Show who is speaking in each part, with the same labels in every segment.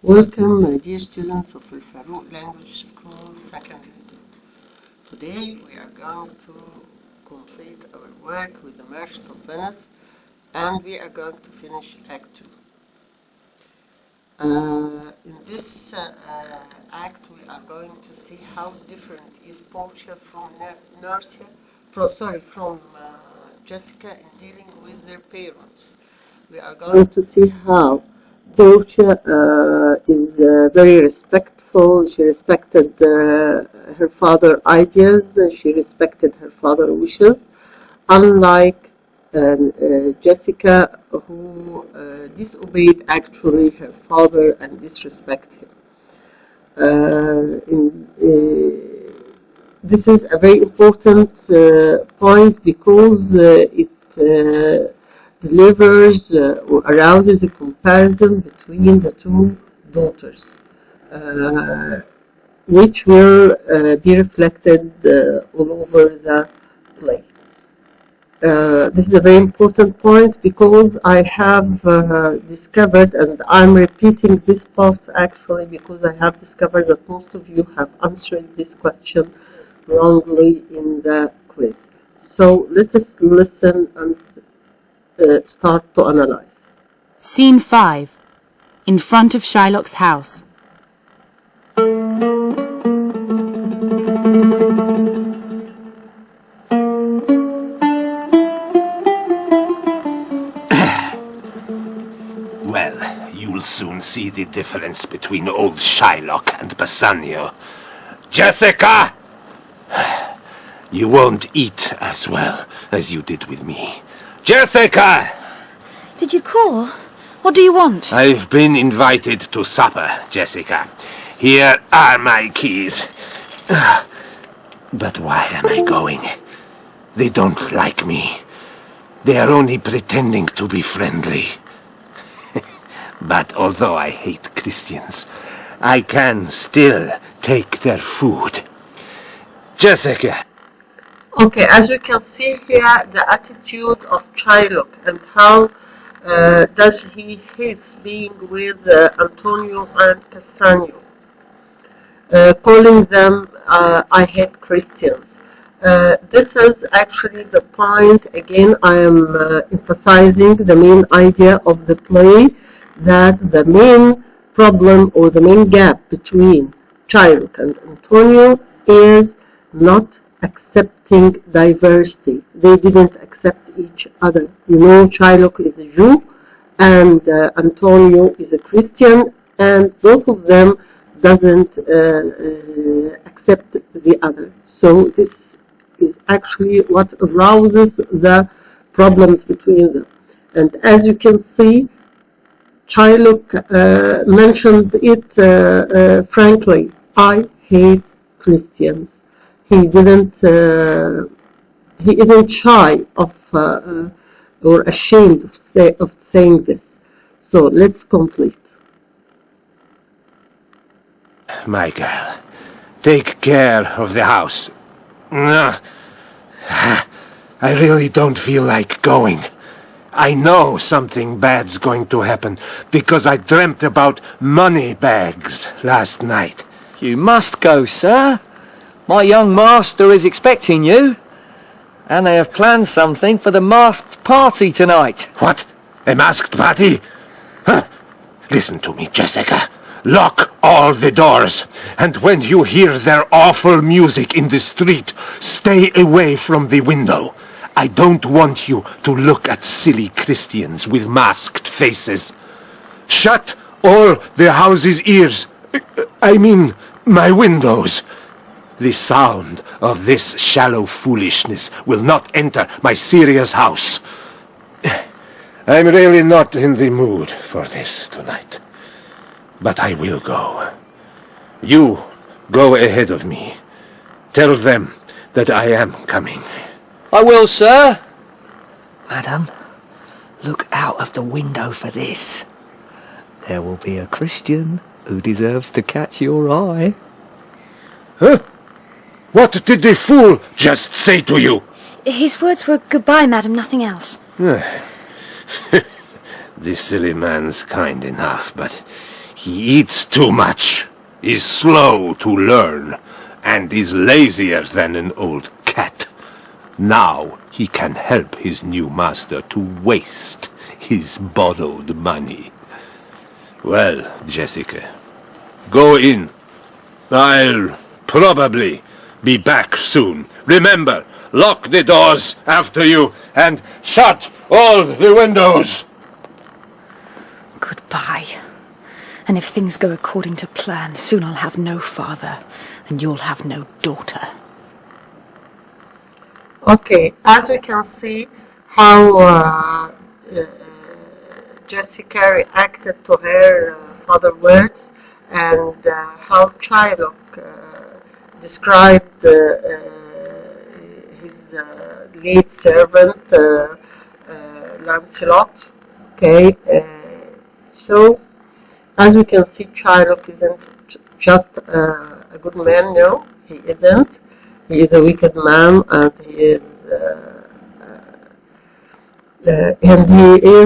Speaker 1: Welcome, my dear students of the Farouk Language School Second Unit. Today we are going to complete our work with the Merchant of Venice, and we are going to finish Act 2. In this act, we are going to see how different is Portia from Jessica in dealing with their parents. We are going to see how Portia is very respectful. She respected her father's ideas. She respected her father's wishes, unlike Jessica, who disobeyed actually her father and disrespected him. This is a very important point because it delivers or arouses a comparison between the two daughters, which will be reflected all over the play. This is a very important point because I have discovered, and I'm repeating this part actually because I have discovered that most of you have answered this question wrongly in the quiz. So let us listen and start to analyze.
Speaker 2: Scene 5. In front of Shylock's house.
Speaker 3: Well, you'll soon see the difference between old Shylock and Bassanio. Jessica! You won't eat as well as you did with me. Jessica!
Speaker 4: Did you call? What do you want?
Speaker 3: I've been invited to supper, Jessica. Here are my keys. But why am I going? They don't like me. They are only pretending to be friendly. But although I hate Christians, I can still take their food. Jessica!
Speaker 1: Okay, as you can see here, the attitude of Shylock and how does he hates being with Antonio and Bassanio, calling them I hate Christians. This is actually the point, again, I am emphasizing the main idea of the play, that the main problem or the main gap between Shylock and Antonio is not accepting diversity. They didn't accept each other. You know, Shylock is a Jew and Antonio is a Christian, and both of them doesn't accept the other. So this is actually what arouses the problems between them. And as you can see, Shylock mentioned it frankly. I hate Christians. He didn't. He isn't shy of or ashamed of saying this. So let's complete.
Speaker 3: My girl, take care of the house. I really don't feel like going. I know something bad's going to happen because I dreamt about money bags last night.
Speaker 5: You must go, sir. My young master is expecting you. And they have planned something for the masked party tonight.
Speaker 3: What? A masked party? Huh. Listen to me, Jessica. Lock all the doors. And when you hear their awful music in the street, stay away from the window. I don't want you to look at silly Christians with masked faces. Shut all the house's ears. I mean, my windows. The sound of this shallow foolishness will not enter my serious house. I'm really not in the mood for this tonight. But I will go. You go ahead of me. Tell them that I am coming.
Speaker 5: I will, sir. Madam, look out of the window for this. There will be a Christian who deserves to catch your eye.
Speaker 3: Huh? What did the fool just say to you?
Speaker 4: His words were goodbye, madam, nothing else.
Speaker 3: This silly man's kind enough, but He eats too much, is slow to learn, and is lazier than an old cat. Now he can help his new master to waste his borrowed money. Well, Jessica, go in. I'll probably be back soon. Remember, lock the doors after you and shut all the windows.
Speaker 4: Goodbye. And if things go according to plan, soon I'll have no father, and you'll have no daughter.
Speaker 1: Okay, as we can see how Jessica reacted to her father's words, and how Shylock described his late servant Lancelot. Okay, so as we can see, Shylock isn't just a good man. No, he isn't. He is a wicked man, and he is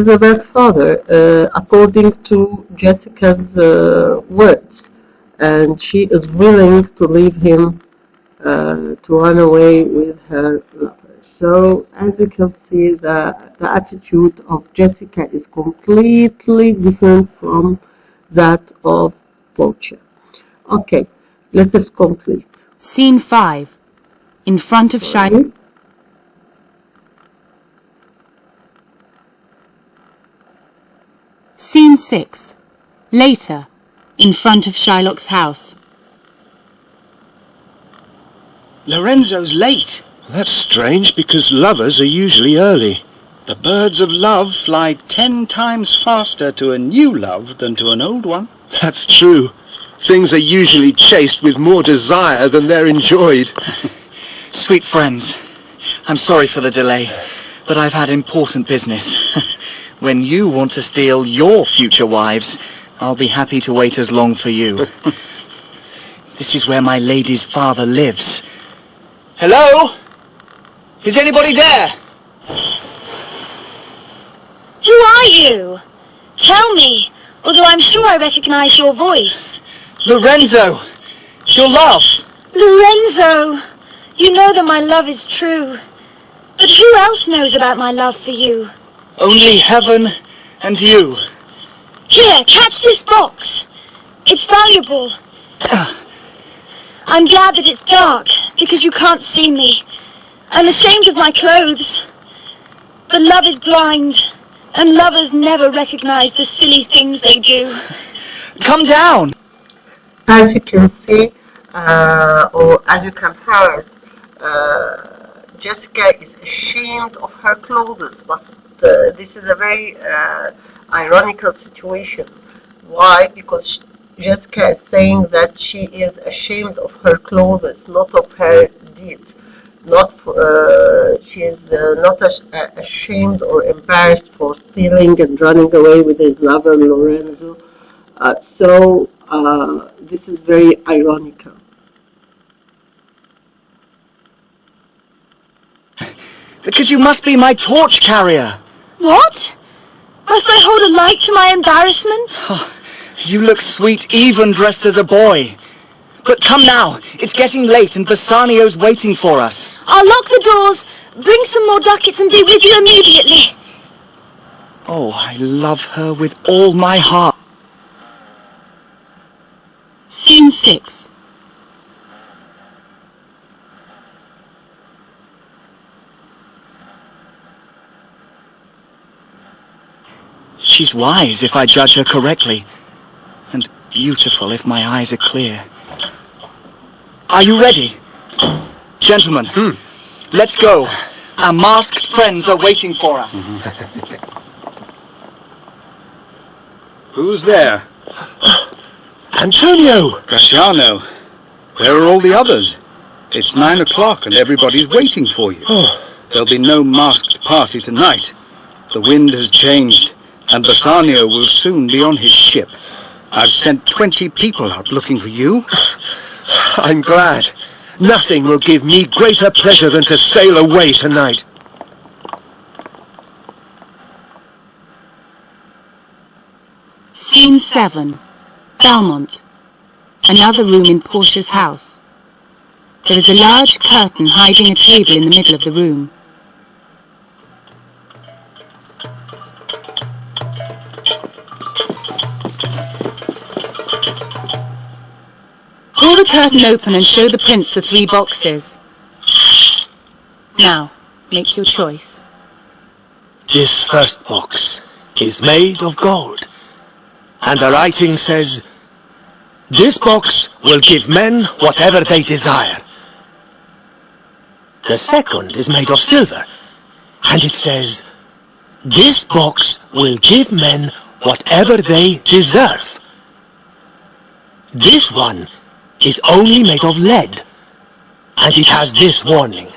Speaker 1: a bad father, according to Jessica's words, and she is willing to leave him to run away with her lover. So, as you can see, the attitude of Jessica is completely different from that of Portia. Okay, let us complete.
Speaker 2: Scene 5. In front of Shylock. Scene 6. Later. In front of Shylock's house.
Speaker 6: Lorenzo's late.
Speaker 3: That's strange, because lovers are usually early.
Speaker 6: The birds of love fly 10 times faster to a new love than to an old one.
Speaker 3: That's true. Things are usually chased with more desire than they're enjoyed.
Speaker 5: Sweet friends, I'm sorry for the delay, but I've had important business. When you want to steal your future wives, I'll be happy to wait as long for you. This is where my lady's father lives. Hello? Is anybody there?
Speaker 7: Who are you? Tell me, although I'm sure I recognize your voice.
Speaker 5: Lorenzo! Your love!
Speaker 7: Lorenzo! You know that my love is true. But who else knows about my love for you?
Speaker 5: Only heaven and you.
Speaker 7: Here, catch this box. It's valuable. I'm glad that it's dark, because you can't see me. I'm ashamed of my clothes. But love is blind, and lovers never recognize the silly things they do.
Speaker 5: Come down!
Speaker 1: As you can see, or as you can hear, Jessica is ashamed of her clothes, but this is a very ironical situation. Why? Because Jessica is saying that she is ashamed of her clothes, not of her deed. She is not ashamed or embarrassed for stealing and running away with his lover Lorenzo. So this is very ironical.
Speaker 5: Because you must be my torch carrier.
Speaker 7: What? Must I hold a light to my embarrassment?
Speaker 5: Oh, you look sweet even dressed as a boy. But come now, it's getting late and Bassanio's waiting for us.
Speaker 7: I'll lock the doors, bring some more ducats and be with you immediately.
Speaker 5: Oh, I love her with all my heart.
Speaker 2: Scene 6.
Speaker 5: She's wise if I judge her correctly, and beautiful if my eyes are clear. Are you ready? Gentlemen, let's go. Our masked friends are waiting for us.
Speaker 6: Who's there?
Speaker 3: Antonio!
Speaker 6: Graciano. Where are all the others? It's 9 o'clock and everybody's waiting for you. There'll be no masked party tonight. The wind has changed, and Bassanio will soon be on his ship. I've sent 20 people out looking for you.
Speaker 3: I'm glad. Nothing will give me greater pleasure than to sail away tonight.
Speaker 2: Scene 7. Belmont. Another room in Portia's house. There is a large curtain hiding a table in the middle of the room. Pull the curtain open and show the prince the 3 boxes. Now, make your choice.
Speaker 3: This first box is made of gold, and the writing says, "This box will give men whatever they desire." The second is made of silver, and it says, "This box will give men whatever they deserve." This one is only made of lead, and it has this warning: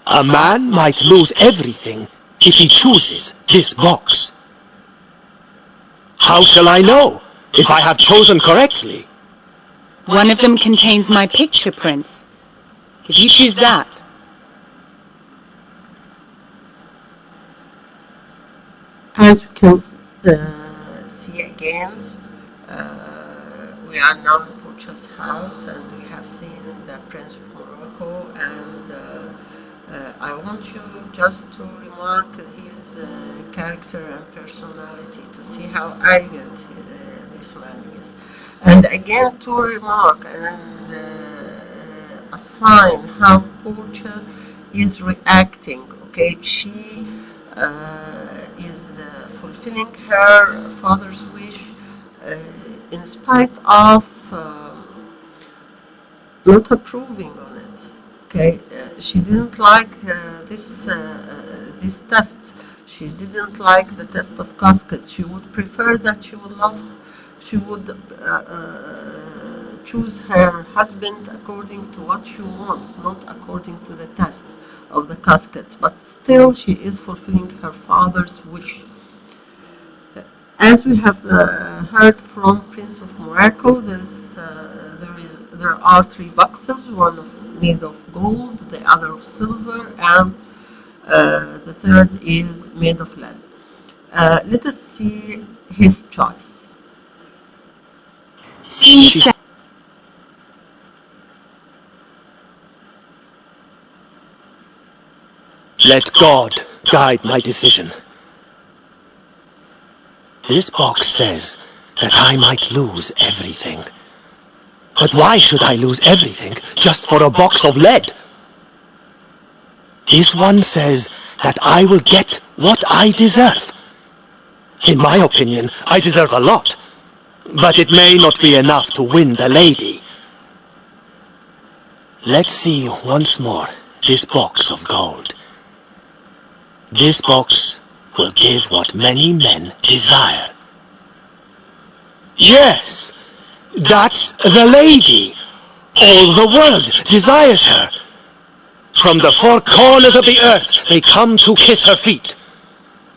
Speaker 3: a man might lose everything if he chooses this box. How shall I know if I have chosen correctly?
Speaker 2: One of them contains my picture, Prince. If you choose that,
Speaker 1: As you can see again, we are now in Portia's house, and we have seen the Prince of Morocco, and I want you just to remark his character and personality, to see how arrogant this man is. And again, to remark and assign how Portia is reacting. Okay, she is fulfilling her father's wish in spite of not approving on it. Okay, she didn't like this test. She didn't like the test of caskets. She would prefer that she would choose her husband according to what she wants, not according to the test of the caskets. But still, she is fulfilling her father's wish. As we have heard from Prince of Morocco, there are 3 boxes, one made of gold, the other of silver, and the third is made of lead. Let us see his choice.
Speaker 3: Let God guide my decision. This box says that I might lose everything. But why should I lose everything just for a box of lead? This one says that I will get what I deserve. In my opinion, I deserve a lot. But it may not be enough to win the lady. Let's see once more this box of gold. This box will give what many men desire. Yes, that's the lady. All the world desires her. From the 4 corners of the earth, they come to kiss her feet.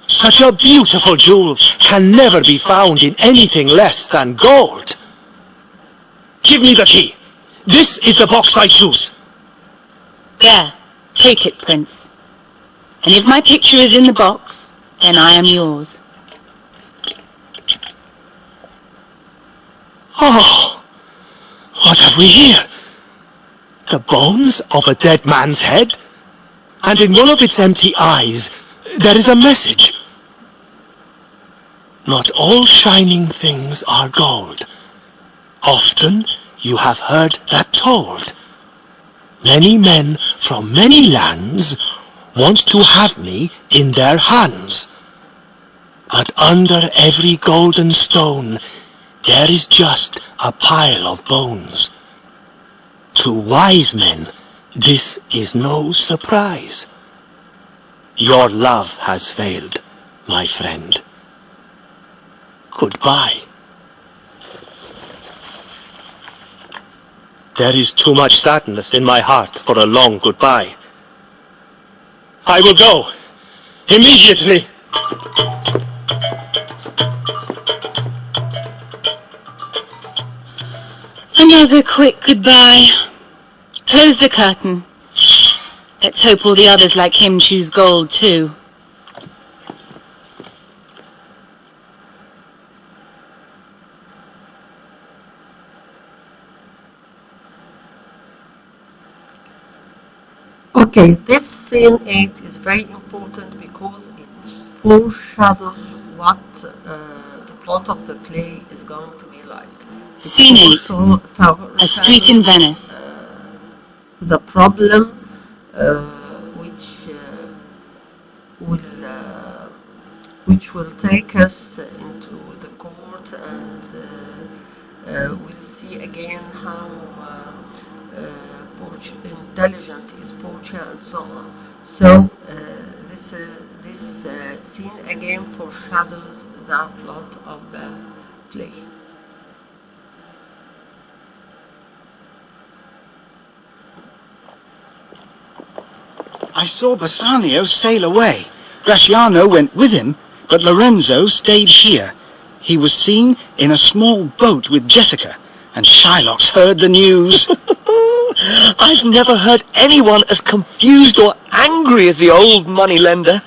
Speaker 3: Such a beautiful jewel can never be found in anything less than gold. Give me the key. This is the box I choose.
Speaker 2: There, take it, Prince. And if my picture is in the box, then I am yours.
Speaker 3: Oh, what have we here? The bones of a dead man's head? And in one of its empty eyes, there is a message. Not all shining things are gold. Often you have heard that told. Many men from many lands want to have me in their hands. But under every golden stone, there is just a pile of bones. To wise men, this is no surprise. Your love has failed, my friend. Goodbye. There is too much sadness in my heart for a long goodbye. I will go immediately.
Speaker 2: Another quick goodbye. Close the curtain. Let's hope all the others like him choose gold too.
Speaker 1: Okay, this scene 8 is very important because it foreshadows what the plot of the play is going to be like.
Speaker 2: Scene 8. A street in Venice.
Speaker 1: The problem which will take us into the court, and we'll see again how intelligent is Portia and so on. So this scene again foreshadows the plot of the play.
Speaker 6: I saw Bassanio sail away. Gratiano went with him, but Lorenzo stayed here. He was seen in a small boat with Jessica, and Shylock's heard the news.
Speaker 8: I've never heard anyone as confused or angry as the old moneylender.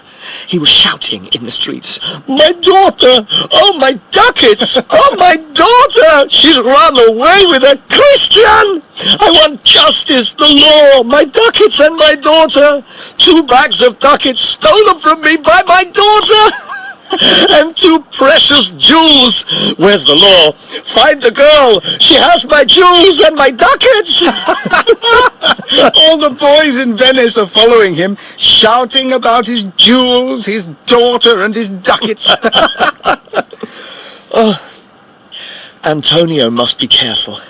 Speaker 8: He was shouting in the streets, "My daughter! Oh, my ducats! Oh, my daughter! She's run away with a Christian! I want justice, the law, my ducats and my daughter! 2 bags of ducats stolen from me by my daughter! And 2 precious jewels! Where's the law? Find the girl! She has my jewels and my ducats!"
Speaker 6: All the boys in Venice are following him, shouting about his jewels, his daughter, and his ducats.
Speaker 8: Antonio must be careful.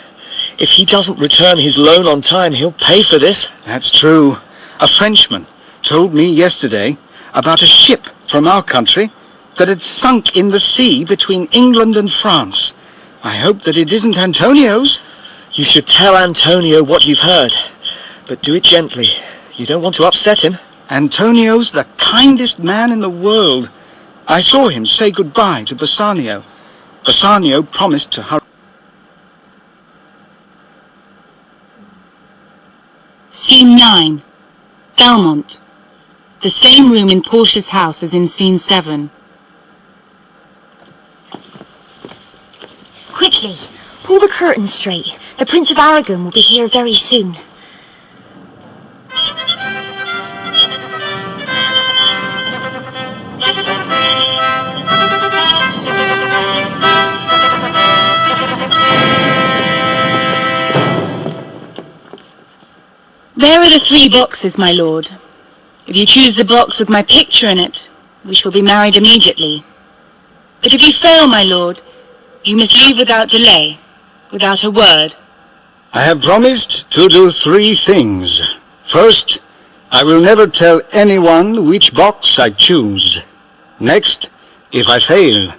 Speaker 8: If he doesn't return his loan on time, he'll pay for this.
Speaker 6: That's true. A Frenchman told me yesterday about a ship from our country that had sunk in the sea between England and France. I hope that it isn't Antonio's.
Speaker 8: You should tell Antonio what you've heard, but do it gently. You don't want to upset him.
Speaker 6: Antonio's the kindest man in the world. I saw him say goodbye to Bassanio. Bassanio promised to hurry.
Speaker 2: Scene 9. Belmont. The same room in Portia's house as in Scene 7.
Speaker 7: Quickly, pull the curtain straight. The Prince of Aragon will be here very soon.
Speaker 2: There are the 3 boxes, my lord. If you choose the box with my picture in it, we shall be married immediately. But if you fail, my lord, you must leave without delay, without a word.
Speaker 6: I have promised to do 3 things. First, I will never tell anyone which box I choose. Next, if I fail,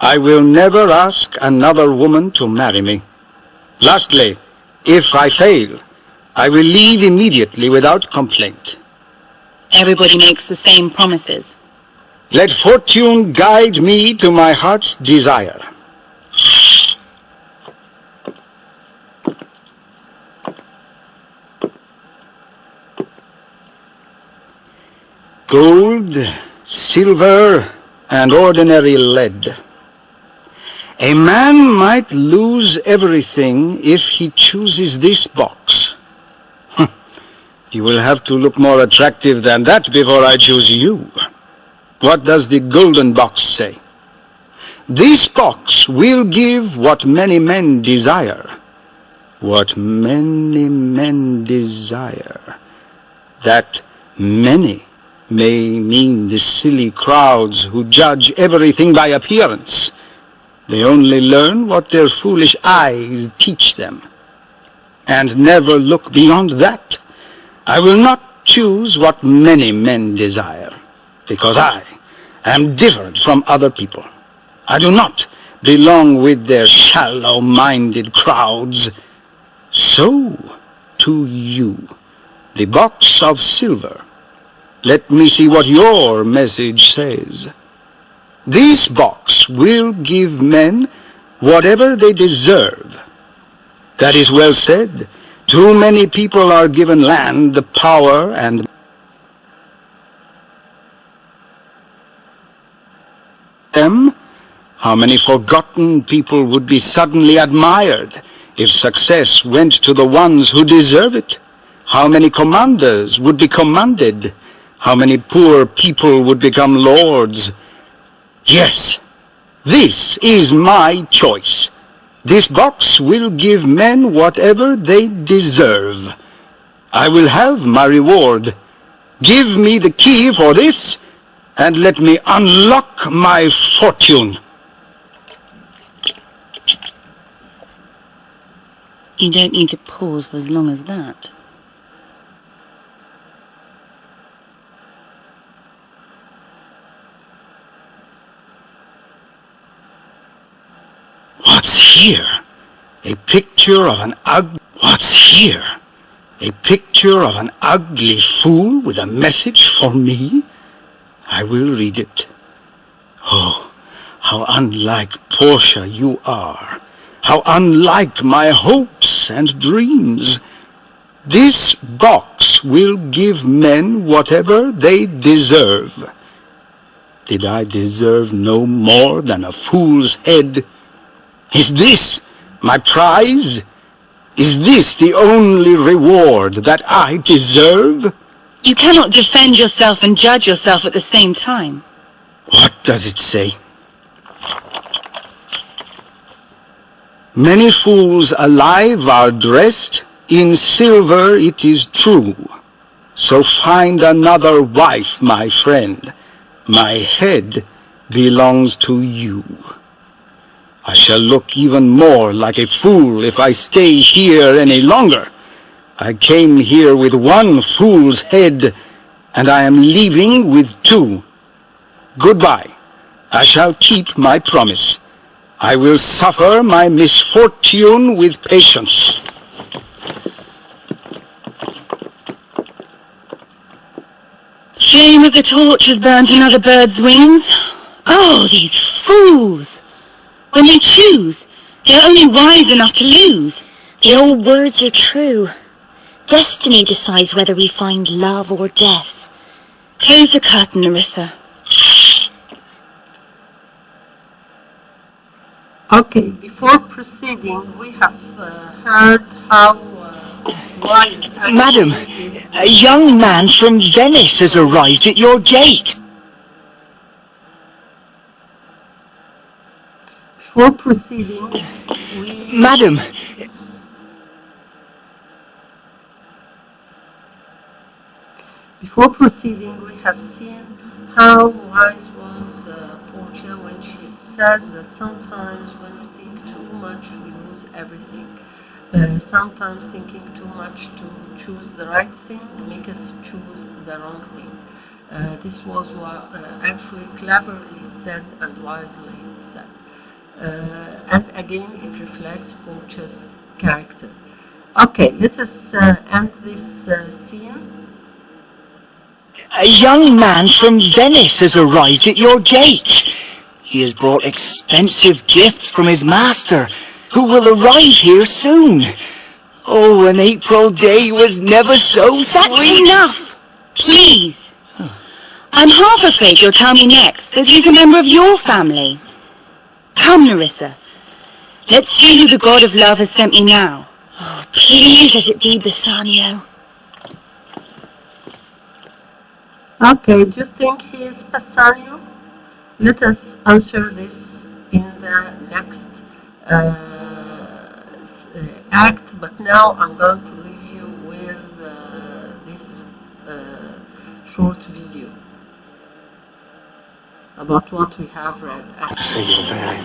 Speaker 6: I will never ask another woman to marry me. Lastly, if I fail, I will leave immediately without complaint.
Speaker 2: Everybody makes the same promises.
Speaker 6: Let fortune guide me to my heart's desire. Gold, silver, and ordinary lead. A man might lose everything if he chooses this box. You will have to look more attractive than that before I choose you. What does the golden box say? This box will give what many men desire. What many men desire. That many may mean the silly crowds who judge everything by appearance. They only learn what their foolish eyes teach them, and never look beyond that. I will not choose what many men desire, because I am different from other people. I do not belong with their shallow-minded crowds. So, to you, the box of silver. Let me see what your message says. This box will give men whatever they deserve. That is well said. Too many people are given land, the power, and them. How many forgotten people would be suddenly admired if success went to the ones who deserve it? How many commanders would be commanded? How many poor people would become lords? Yes, this is my choice. This box will give men whatever they deserve. I will have my reward. Give me the key for this, and let me unlock my fortune.
Speaker 2: You don't need to pause for as long as that.
Speaker 6: What's here? A picture of an What's here? A picture of an ugly fool with a message for me? I will read it. Oh, how unlike Portia you are. How unlike my hopes and dreams. This box will give men whatever they deserve. Did I deserve no more than a fool's head? Is this my prize? Is this the only reward that I deserve?
Speaker 2: You cannot defend yourself and judge yourself at the same time.
Speaker 6: What does it say? Many fools alive are dressed in silver, it is true. So find another wife, my friend. My head belongs to you. I shall look even more like a fool if I stay here any longer. I came here with one fool's head, and I am leaving with two. Goodbye. I shall keep my promise. I will suffer my misfortune with patience.
Speaker 2: Flame of the torch has burnt another bird's wings. Oh, these fools! When they choose, they're only wise enough to lose.
Speaker 7: The old words are true. Destiny decides whether we find love or death.
Speaker 2: Close the curtain, Nerissa.
Speaker 1: Okay, before proceeding, we have heard how wise...
Speaker 8: Madam, a young man from Venice has arrived at your gate.
Speaker 1: Before proceeding, we...
Speaker 8: Madam,
Speaker 1: Before proceeding, we have seen how wise was Portia when she said that sometimes when we think too much, we lose everything. Sometimes thinking too much to choose the right thing make us choose the wrong thing. This was what actually cleverly said and wisely said. And again, it reflects Portia's character. Okay, let us end this scene.
Speaker 8: a young man from Venice has arrived at your gate. He has brought expensive gifts from his master, who will arrive here soon. Oh, an April day was never so sweet.
Speaker 2: That's enough! Please! I'm half afraid you'll tell me next that he's a member of your family. Come, Nerissa. Let's see who the god of love has sent me now.
Speaker 7: Oh, please let it be Bassanio.
Speaker 1: Okay, do you think he is Bassanio? Let us answer this in the next act, but now I'm going to leave you with this short video about what we have read.
Speaker 3: Say your very.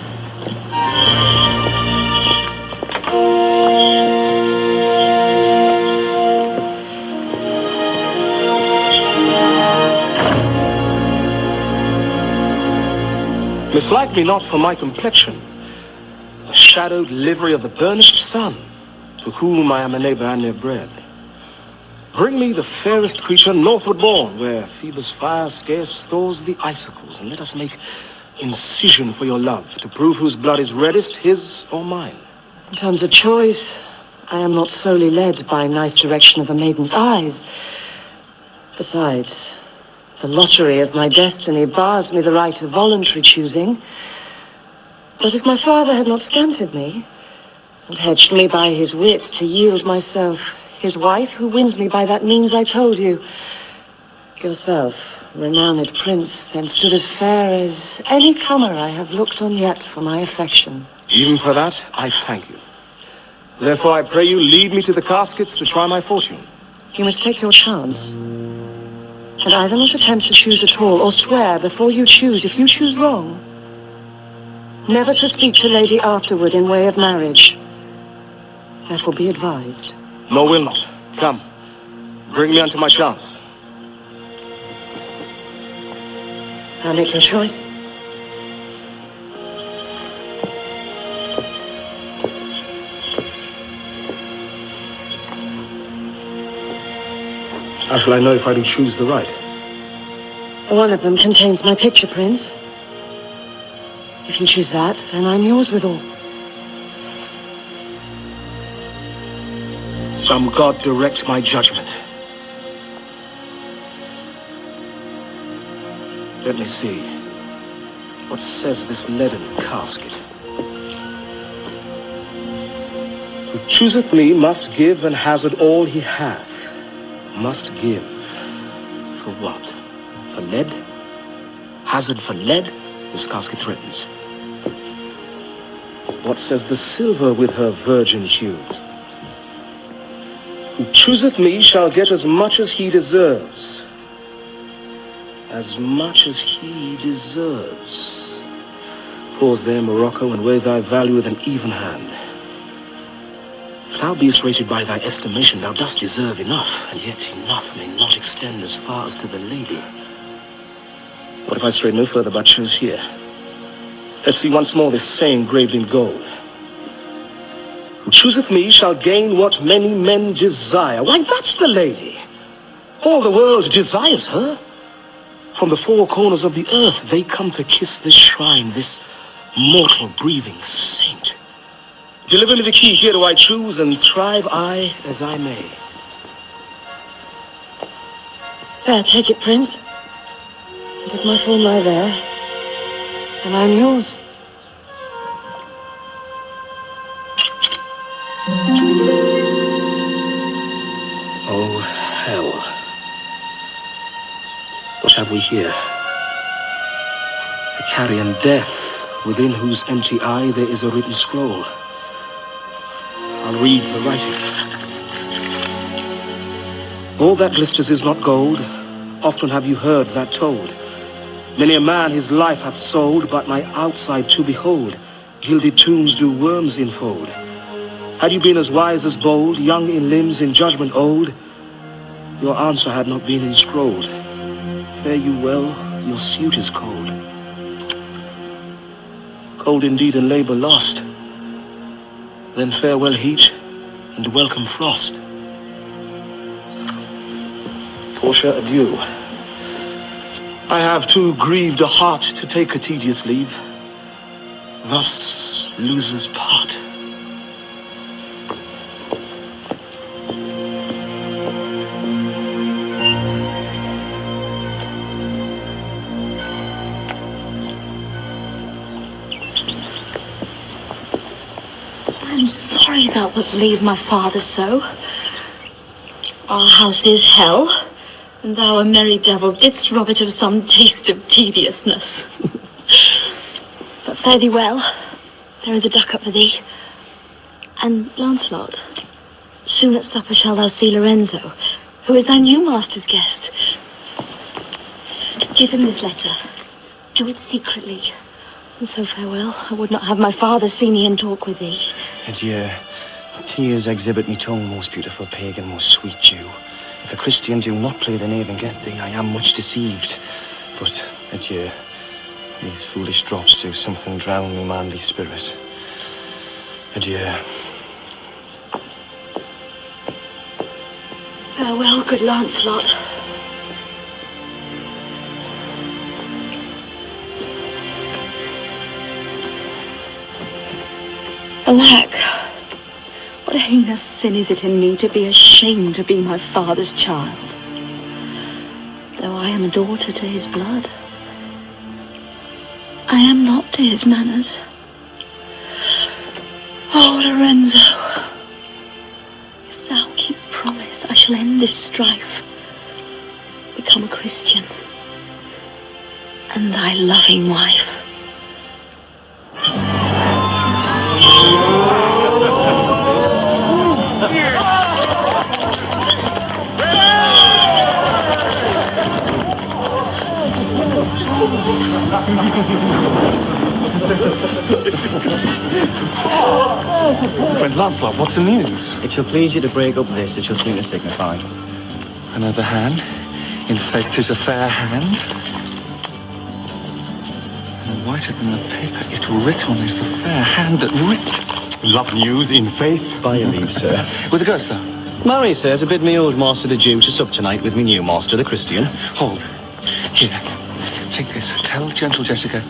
Speaker 9: Mislike me not for my complexion, a shadowed livery of the burnished sun, to whom I am a neighbor and near bred. Bring me the fairest creature northward born, where Phoebus' fire scarce thaws the icicles, and let us make incision for your love, to prove whose blood is reddest, his or mine.
Speaker 10: In terms of choice, I am not solely led by nice direction of a maiden's eyes. Besides, the lottery of my destiny bars me the right of voluntary choosing. But if my father had not scanted me, and hedged me by his wit to yield myself his wife, who wins me by that means I told you. Yourself, renowned prince, then stood as fair as any comer I have looked on yet for my affection.
Speaker 9: Even for that, I thank you. Therefore, I pray you lead me to the caskets to try my fortune.
Speaker 10: You must take your chance. And either not attempt to choose at all, or swear before you choose, if you choose wrong, never to speak to lady afterward in way of marriage. Therefore be advised.
Speaker 9: No, will not. Come, bring me unto my chance.
Speaker 10: I'll make your choice.
Speaker 9: How shall I know if I do choose the right?
Speaker 10: One of them contains my picture, Prince. If you choose that, then I'm yours withal.
Speaker 9: Some god direct my judgment. Let me see. What says this leaden casket? Who chooseth me must give and hazard all he hath. Must give. For what? For lead? Hazard for lead? This casket threatens. What says the silver with her virgin hue? Who chooseth me shall get as much as he deserves. As much as he deserves. Pause there, Morocco, and weigh thy value with an even hand. If thou beest rated by thy estimation, thou dost deserve enough, and yet enough may not extend as far as to the lady. What if I stray no further but choose here? Let's see once more this saying graved in gold. Who chooseth me shall gain what many men desire. Why, that's the lady. All the world desires her. From the four corners of the earth, they come to kiss this shrine, this mortal breathing saint. Deliver me the key, here do I choose, and thrive I as I may.
Speaker 10: There, take it, Prince. And if my form lie there, then I'm yours.
Speaker 9: Oh, hell. What have we here? A carrion death, within whose empty eye there is a written scroll. I'll read the writing. All that glisters is not gold. Often have you heard that told. Many a man his life hath sold, but my outside to behold. Gilded tombs do worms enfold. Had you been as wise as bold, young in limbs, in judgment old, your answer had not been inscrolled. Fare you well, your suit is cold. Cold indeed and labour lost. Then farewell heat and welcome frost. Portia, adieu. I have too grieved a heart to take a tedious leave. Thus losers part.
Speaker 7: I'm sorry thou wilt leave my father so. Our house is hell, and thou, a merry devil, didst rob it of some taste of tediousness. But fare thee well. There is a duck up for thee. And, Lancelot, soon at supper shall thou see Lorenzo, who is thy new master's guest. Give him this letter. Do it secretly. And so farewell. I would not have my father see me and talk with thee.
Speaker 11: Adieu. Tears exhibit me tongue, most beautiful pagan, most sweet Jew. If a Christian do not play the knave and get thee, I am much deceived. But adieu. These foolish drops do something drown me manly spirit. Adieu.
Speaker 7: Farewell, good Lancelot. Alack, what a heinous sin is it in me to be ashamed to be my father's child, though I am a daughter to his blood. I am not to his manners. Oh, Lorenzo, if thou keep promise, shall end this strife, become a Christian, and thy loving wife.
Speaker 12: Friend Lancelot, what's the news?
Speaker 11: It shall please you to break up this, it shall seem to signify.
Speaker 12: Another hand. In faith, 'tis a fair hand. And whiter than the paper it writ on is the fair hand that writ.
Speaker 11: Love news, in faith. By your leave, sir.
Speaker 12: With the ghost, though?
Speaker 11: Marry, sir, to bid me old master the Jew to sup tonight with me new master the Christian.
Speaker 12: Hold. Here. Take this. Tell gentle Jessica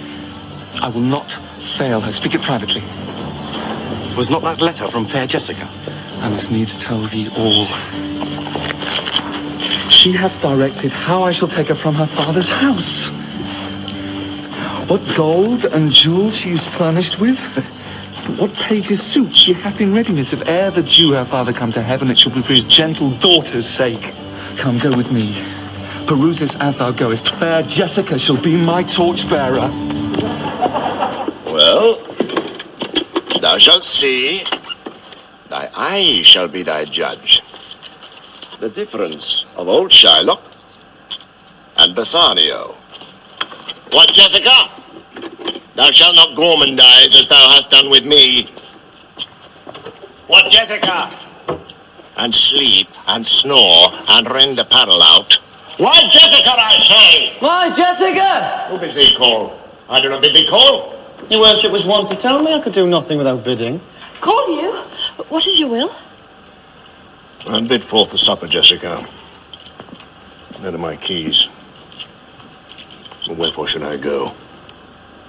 Speaker 12: I will not fail her. Speak it privately.
Speaker 11: Was not that letter from fair Jessica?
Speaker 12: I must needs tell thee all. She hath directed how I shall take her from her father's house. What gold and jewels she is furnished with. What page's suit she hath in readiness. If e'er the Jew her father come to heaven, it shall be for his gentle daughter's sake. Come, go with me. Peruse this as thou goest. Fair Jessica shall be my torchbearer.
Speaker 13: Well, thou shalt see. Thy eye shall be thy judge. The difference of old Shylock and Bassanio. What, Jessica? Thou shalt not gormandize as thou hast done with me. What, Jessica? And sleep and snore and rend apparel out. Why, Jessica, I say?
Speaker 11: Why, Jessica?
Speaker 13: Who bids thee call? I do not bid thee call.
Speaker 11: Your worship was wont to tell me I could do nothing without bidding.
Speaker 7: Call you? What is your will?
Speaker 13: And bid forth the supper, Jessica. There are my keys. Wherefore should I go?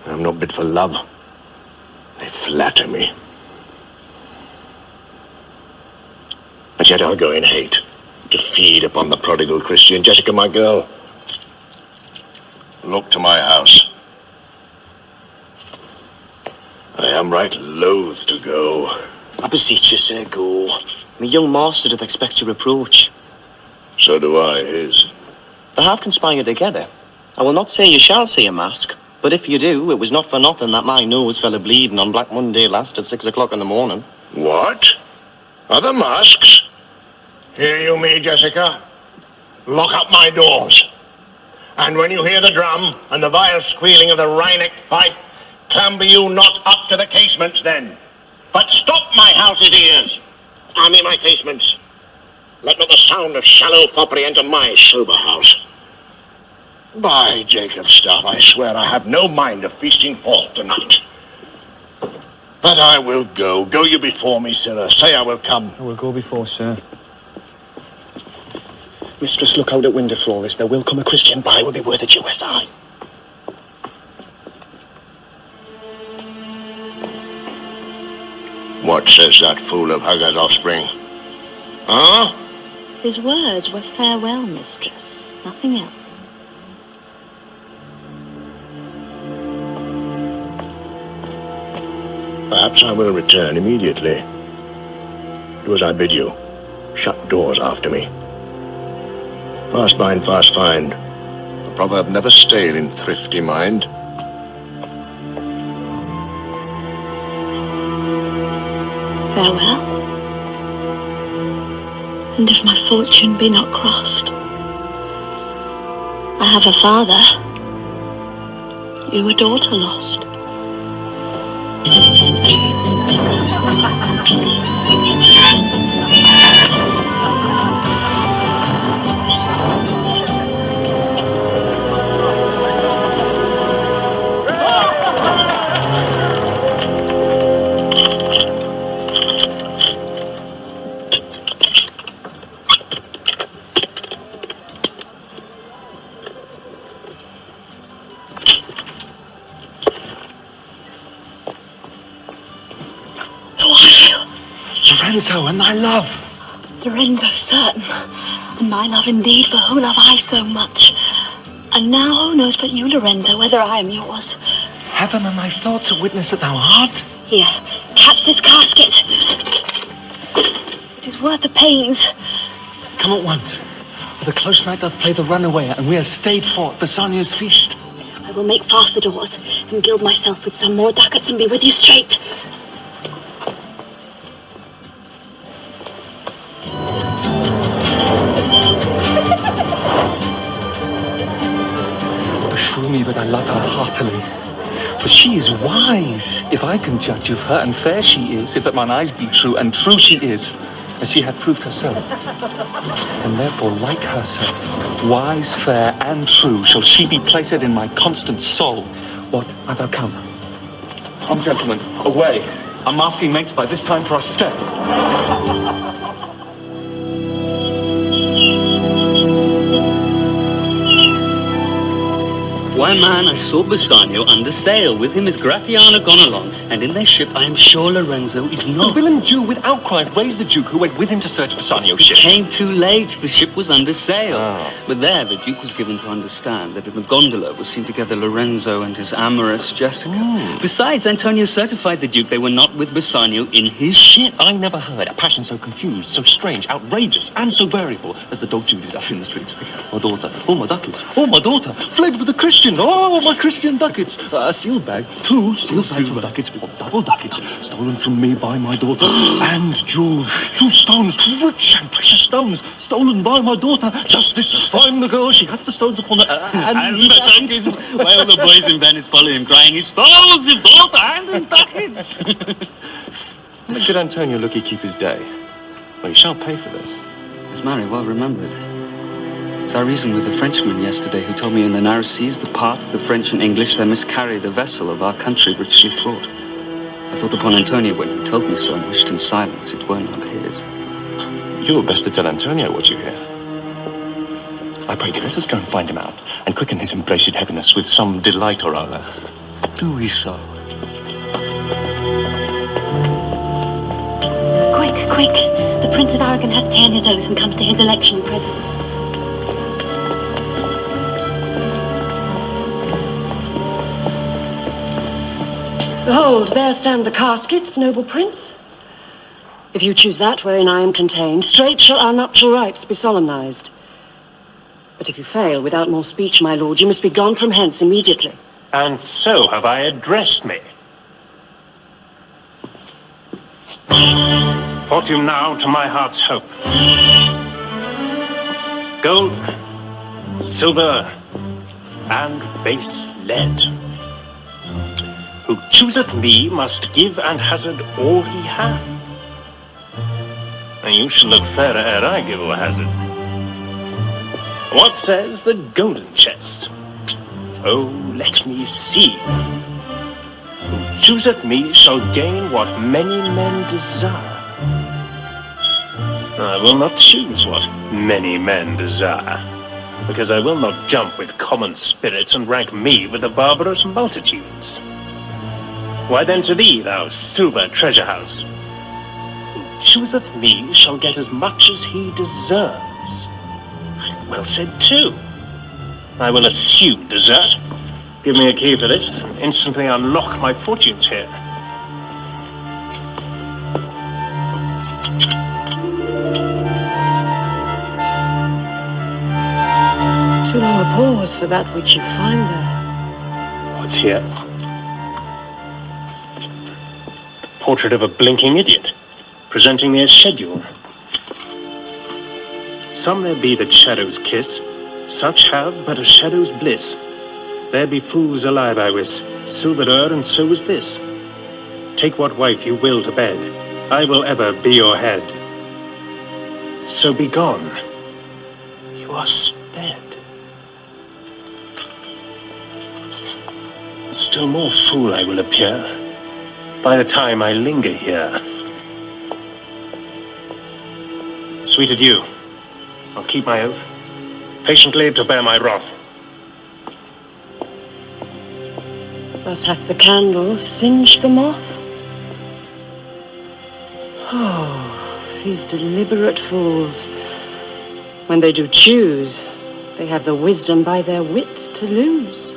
Speaker 13: I am not bid for love. They flatter me. But yet I'll go in hate to feed upon the prodigal Christian. Jessica, my girl, look to my house. I am right loath to go.
Speaker 11: I beseech you, sir, go. My young master doth expect your reproach.
Speaker 13: So do I, his.
Speaker 11: They have conspired together. I will not say you shall see a mask, but if you do, it was not for nothing that my nose fell a-bleeding on Black Monday last at 6 o'clock in the morning.
Speaker 13: What? Other masks? Hear you me, Jessica? Lock up my doors. And when you hear the drum and the vile squealing of the wry-necked fife, clamber you not up to the casements then, but stop my house's ears. I mean my casements. Let not the sound of shallow foppery enter my sober house. By Jacob's staff, I swear I have no mind of feasting forth tonight. But I will go. Go you before me, sirrah. Say I will come.
Speaker 11: I will go before, sir. Mistress, look out at window for all this. There will come a Christian by, will be worth a Jew SI.
Speaker 13: What says that fool of Hagar's offspring? Huh?
Speaker 7: His words were farewell, mistress. Nothing else.
Speaker 13: Perhaps I will return immediately. Do as I bid you. Shut doors after me. Fast bind, fast find. The proverb never stayed in thrifty mind.
Speaker 7: Farewell. And if my fortune be not crossed, I have a father, you a daughter lost.
Speaker 12: Lorenzo, and thy love.
Speaker 7: Lorenzo, certain, and my love indeed, for who love I so much? And now who knows but you, Lorenzo, whether I am yours?
Speaker 12: Heaven and thy thoughts are witness that thou art.
Speaker 7: Here, catch this casket. It is worth the pains.
Speaker 12: Come at once. For the close night doth play the runaway, and we are stayed for Bassanio's feast.
Speaker 7: I will make fast the doors and gild myself with some more ducats and be with you straight.
Speaker 12: Beshrew me, but I love her heartily. For she is wise, if I can judge of her, and fair she is, if that mine eyes be true, and true she is, as she hath proved herself. And therefore, like herself, wise, fair, and true, shall she be placed in my constant soul. What, art thou come? Come, gentlemen, away. Our masking mates by this time for us stay.
Speaker 14: Why, man, I saw Bassanio under sail. With him is Gratiano gone along, and in their ship I am sure Lorenzo is not.
Speaker 8: The villain Jew with outcry raised the Duke who went with him to search Bassanio's ship.
Speaker 14: Came too late. The ship was under sail. But there, the Duke was given to understand that in the gondola was seen together Lorenzo and his amorous Jessica. Besides, Antonio certified the Duke they were not with Bassanio in his ship.
Speaker 8: I never heard a passion so confused, so strange, outrageous, and so variable as the dog Jew did up in the streets. My daughter, oh my ducats, oh my daughter, fled with the Christian, oh my Christian ducats. A sealed bag, 2 sealed bags of ducats, or double ducats, stolen from me by my daughter, and jewels, 2 stones, 2 rich and precious stones, stolen by my daughter. Just this time the girl, she had the stones upon her,
Speaker 14: and the ducats. While the boys in Venice follow him, crying, he stole his daughter and his ducats.
Speaker 8: Let good Antonio look he keep his day. Well, he shall pay for this.
Speaker 14: Is Mary well remembered? As I reasoned with a Frenchman yesterday who told me in the narrow seas, the part, the French and English, there miscarried a vessel of our country richly fraught. I thought upon Antonio when he told me so, and wished in silence it were not his.
Speaker 8: You're best to tell Antonio what you hear. I pray thee, let us go and find him out, and quicken his embraced heaviness with some delight or other.
Speaker 14: Do we so?
Speaker 7: Quick, quick! The Prince of Aragon hath ta'en his oath and comes to his election present.
Speaker 10: Behold, there stand the caskets, noble prince. If you choose that wherein I am contained, straight shall our nuptial rites be solemnized. But if you fail without more speech, my lord, you must be gone from hence immediately.
Speaker 3: And so have I addressed me. Fortune now to my heart's hope. Gold, silver, and base lead. Who chooseth me must give and hazard all he hath. And you shall look fairer ere I give or hazard. What says the golden chest? Oh, let me see. Who chooseth me shall gain what many men desire. I will not choose what many men desire, because I will not jump with common spirits and rank me with the barbarous multitudes. Why then to thee, thou silver treasure house? Who chooseth me shall get as much as he deserves. Well said too. I will assume desert. Give me a key for this, and instantly unlock my fortunes here.
Speaker 10: Too long a pause for that which you find there.
Speaker 3: What's here? Portrait of a blinking idiot, presenting me a schedule. Some there be that shadows kiss, such have but a shadow's bliss. There be fools alive, I wis, silvered and so is this. Take what wife you will to bed, I will ever be your head. So be gone, you are sped. Still more fool I will appear by the time I linger here. Sweet adieu. I'll keep my oath, patiently to bear my wrath.
Speaker 10: Thus hath the candle singed the moth. Oh, these deliberate fools. When they do choose, they have the wisdom by their wit to lose.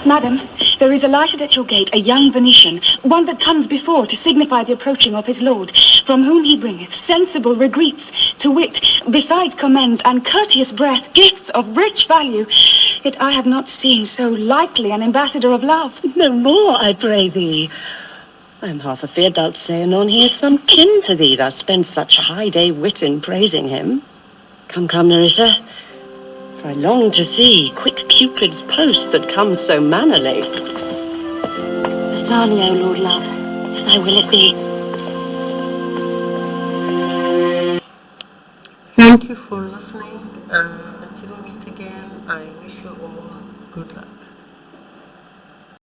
Speaker 2: Madam, there is alighted at your gate a young Venetian, one that comes before to signify the approaching of his lord, from whom he bringeth sensible regreets, to wit, besides commends and courteous breath, gifts of rich value. Yet I have not seen so likely an ambassador of love.
Speaker 10: No more, I pray thee. I am half afeard thou'lt say anon he is some kin to thee, thou spend such high day wit in praising him. Come, come, Nerissa, for I long to see quick Cupid's post that comes so mannerly.
Speaker 7: Bassanio, Lord love, if thy will it be.
Speaker 1: Thank you for listening, and until we meet again, I wish you all good luck.